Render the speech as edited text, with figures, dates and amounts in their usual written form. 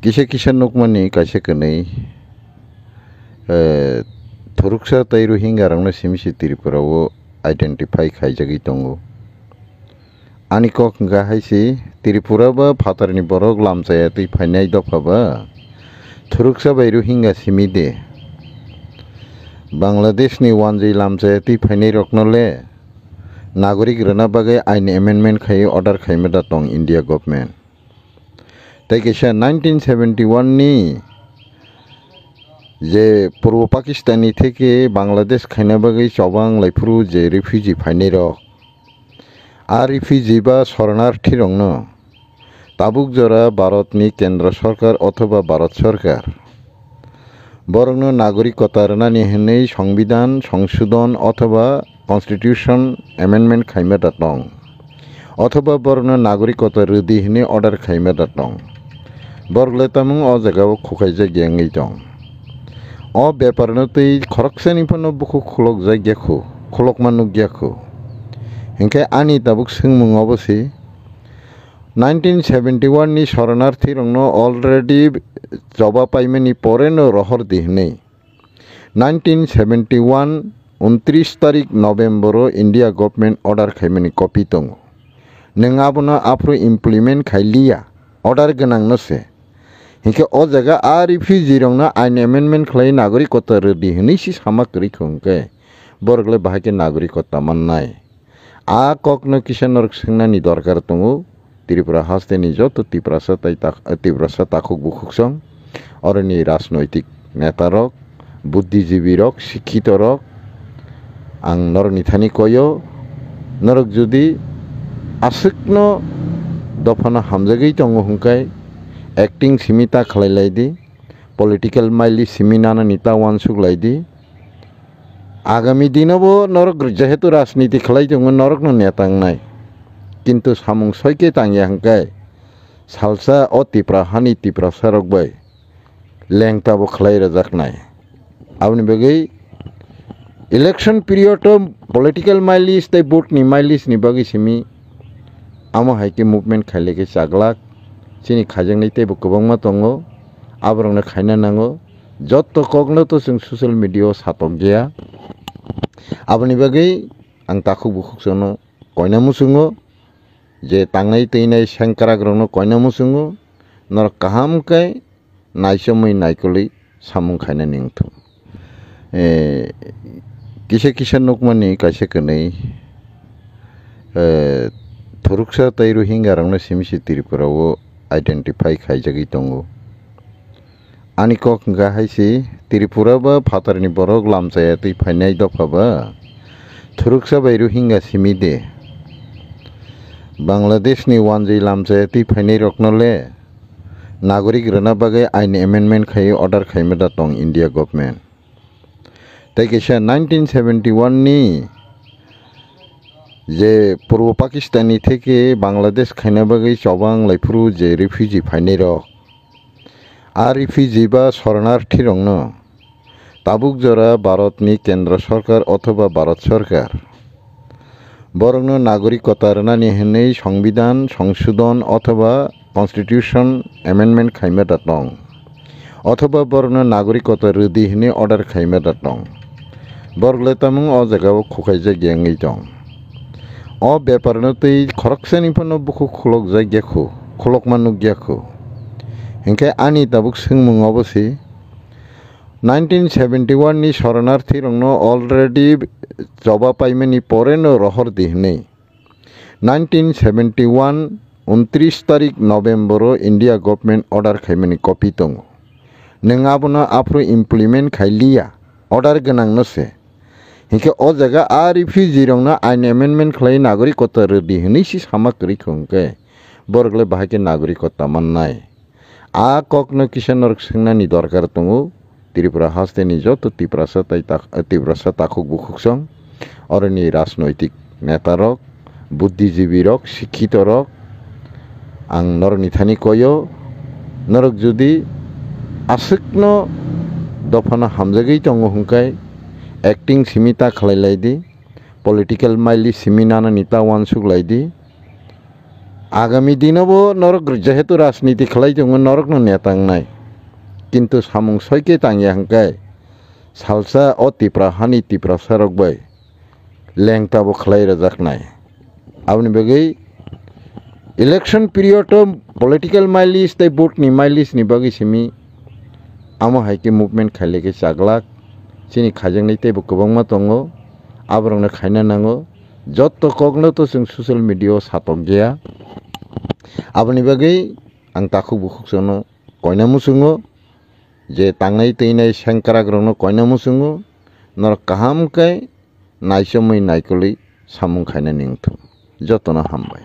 kisa kisa nukmani kaisa kanai thuruksa tai Rohingya rangno simisi Tripura o identify khaijagui tongo ani kok hingga haisi Tripura ba phatarni borok lamchaya tui phainai dopha ba thuruksa bai Rohingya simide Bangladesh ni wanjai lamchaya tui phainai roknole nagorik rana bagai ain amendment khai order khaimada tong India government tai kaisa 1971 ni je purbo Pakistani থেকে Bangladesh খাইনা বাগै চবাং লাইফুরু যে refugee ফাইনাই rock আর refugee বা শরণার্থী রং তাবুক জরা ভারতনি কেন্দ্র সরকার অথবা ভারত সরকার বরং নাগরিকতা রানানি হেनै সংবিধান সংশোধন অথবা কনস্টিটিউশন অ্যামেন্ডমেন্ট খাইমাটা টং অথবা বরং নাগরিকতা রুদি হেনে অর্ডার খাইমাটা টং বরগলে তামুং অ জায়গাও খুখাইজা গেঙ্গই টং o beparno tei khoroksani phano buku khulok jai gyakho khulok manuk gyakho hingke ani tabuk singmung obosi 1971 ni শরণার্থী rongno already joba paimani pore no rohor dihnei 1971 29 tarik November India government order khaimani copy tongo nengabona apro implement khailia order ganang no se hingke o jaga a refugee rongna ain amendment khlai nagarikota redi hinisi samakri khongke borgle bahake nagarikota mannai a kokno kisanor singnani dorkar tongo Tripura haste ni joto Tiprasa takuk bukhuksong oroni rajnoitik netarok buddhijibi rok shikkito rok ang norni thani koyo norok jodi asukno dofana hamjagei tongo hungkai acting simita khlailai political maili siminana nita wansuk laidi agami dinobo norok jehetu rajniti khlai tongo norok no netang nai kintu samung soike tangya hangkai salsa o Tripura sarok bai lengta bo khlai rajak nai abni bagai election period political mailis tai vote ni mailis ni bagai simi amo haike movement khaileke chaglak chini khajang nei tebo kwbangma tongo abrongno khaina nango jotto kokno to जों social media satok gya aboni bagai ang takuk bukuk sono koina musungo je tangnai teinai sengkara grongno koina musungo nor kaham kai naisomoi naikoli samung khaina ningthu kisa nukmani kaisa kanai thuruksa tai Rohingya rangno simisi Tripura o identify khaijagui tongo ani kok hingga haisi Tripura ba phatarni borok lamchaya tui phainai dopha ba thuruksa bai Rohingya simide Bangladesh ni wanjai lamchaya tui phainai roknole nagorik rana bagai ain amendment khai order khaimada tong India government tai kaisa 1971 ni যে পূর্ব পাকিস্তানি থেকে বাংলাদেশ খাইনা বাগৈ চবাং লাইফুরু যে refugee ফাইনাই rock আর refugee বা শরণার্থী রংন তাবুক জরা ভারতনি কেন্দ্র সরকার অথবা ভারত সরকার বরং নাগরিকতা রানানি হেनै সংবিধান সংশোধন অথবা কনস্টিটিউশন অ্যামেন্ডমেন্ট খাইমাটা টং অথবা বরং নাগরিকতা রুদি হেনে অর্ডার খাইমাটা টং বরগলে তামুং অ জায়গাও খুখাইজা গেঙ্গই টং o beparno tei khoroksani phano buku khulok jai gyakho khulok manuk gyakho hingke ani tabuk singmung obosi 1971 ni শরণার্থী rongno already joba paimani pore no rohor dihnei 1971 29 tarik November India government order khaimani copy tongo nengabona apro implement khailia order ganang no se hingke o jaga a refugee rongna ain amendment khlai nagarikota redi hinisi samakri khongke borgle bahake nagarikota mannai a kokno kisanor singnani dorkar tongo Tripura haste ni joto Tiprasa takuk bukhuksong oroni rajnoitik netarok buddhijibi rok shikkito rok ang norni thani koyo norok jodi asukno dofana hamjagei tongo hungkai acting simita khlailai political maili siminana nita wansuk laidi आगामी दिनावबो नरक जेहेतु राजनीति खालायदोंमोन नरक no नेतांनाय किन्तु सामुं सयके तांगिया हंकाय salsa अतिप्रा हानि तिप्रा सरकबाय लेंताबो खालाय रजाकनाय आबनि बगै election period political माइलिस तै वोटनि माइलिस नि बगै सिमी आमो हाइके मुभमेंट खाइलेके जागलाक सिनि खाजोंनाय तैबो गोबांमा दङो आब्रंनो खायना नांगो जत्त कगनो तो जों ससियेल मीडिया सातक गैया आबनि बगै आं ताखु बुखुकसनो कयना मुसुङो जे तांनाय तैनाय सेंक्राग्रंनो कयना मुसुङो नर काहामखाय नायसमै नायकलै सामुं खायना निंथु जतनो हामबाय।